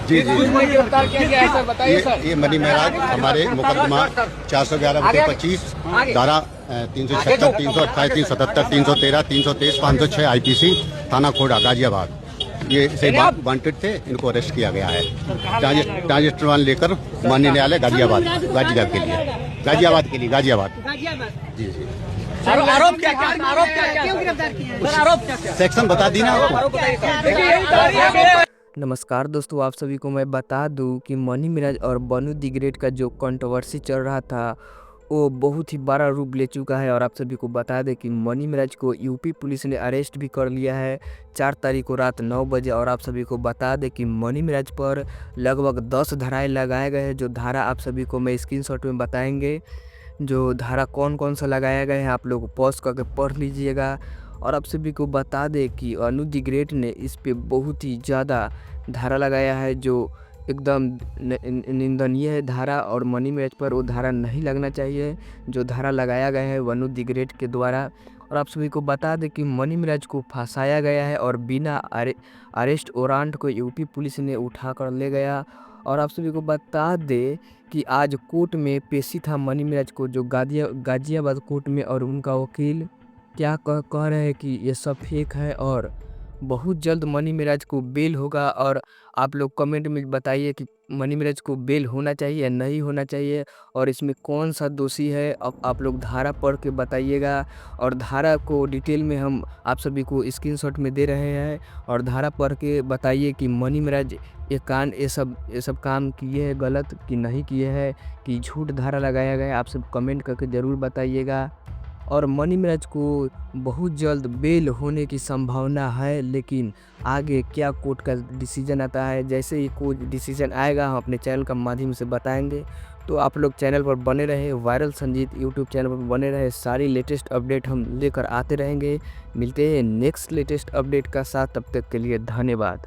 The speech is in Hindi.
जी जी गिरफ्तार किया गया है सर, बताइए सर। ये मनी महराज हमारे मुकदमा 411/25 धारा 376, 328, 377, 313, 323, 506 IPC थाना खोड़ा गाजियाबाद ये से वांटेड थे। इनको अरेस्ट किया गया है ट्रांजिस्टर वाहन लेकर माननीय न्यायालय गाजियाबाद गाजियाबाद के लिए जी जी। आरोप क्या क्या, आरोप क्या क्या, क्यों गिरफ्तार किया है? आरोप क्या क्या, सेक्शन बता दी ना आपको। नमस्कार दोस्तों, आप सभी को मैं बता दूं कि मनी मिराज और बनू दी ग्रेट का जो कंट्रोवर्सी चल रहा था वो बहुत ही बड़ा रूप ले चुका है। और आप सभी को बता दें कि मनी मिराज को यूपी पुलिस ने अरेस्ट भी कर लिया है 4 तारीख को रात 9 बजे। और आप सभी को बता दें कि मनी मिराज पर लगभग 10 धाराएं लगाए गए हैं। जो धारा आप सभी को मैं स्क्रीनशॉट में बताएंगे, जो धारा कौन कौन सा लगाया गया है आप लोग पॉज करके पढ़ लीजिएगा। और आप सभी को बता दें कि अनु दी ग्रेट ने इस पे बहुत ही ज़्यादा धारा लगाया है जो एकदम निंदनीय है धारा। और मनी मिराज पर वो धारा नहीं लगना चाहिए जो धारा लगाया गया है अनु दी ग्रेट के द्वारा। और आप सभी को बता दें कि मनी मिराज को फंसाया गया है और बिना अरेस्ट वारंट को यूपी पुलिस ने उठा कर ले गया। और आप सभी को बता दें कि आज कोर्ट में पेशी था मनी मिराज को, जो गाजियाबाद कोर्ट में। और उनका वकील क्या कह रहे हैं कि ये सब फेक है और बहुत जल्द मनी मिराज को बेल होगा। और आप लोग कमेंट में बताइए कि मनी मिराज को बेल होना चाहिए या नहीं होना चाहिए, और इसमें कौन सा दोषी है। अब आप लोग धारा पढ़ के बताइएगा। और धारा को डिटेल में हम आप सभी को स्क्रीनशॉट में दे रहे हैं। और धारा पढ़ के बताइए कि मनी मिराज ये सब काम किए हैं गलत कि नहीं किए हैं, कि झूठ धारा लगाया गया। आप सब कमेंट करके ज़रूर बताइएगा। और मनी मिराज को बहुत जल्द बेल होने की संभावना है, लेकिन आगे क्या कोर्ट का डिसीजन आता है, जैसे ही कोई डिसीजन आएगा हम अपने चैनल का माध्यम से बताएंगे। तो आप लोग चैनल पर बने रहे, वायरल संजीत यूट्यूब चैनल पर बने रहे। सारी लेटेस्ट अपडेट हम लेकर आते रहेंगे। मिलते हैं नेक्स्ट लेटेस्ट अपडेट का साथ, तब तक के लिए धन्यवाद।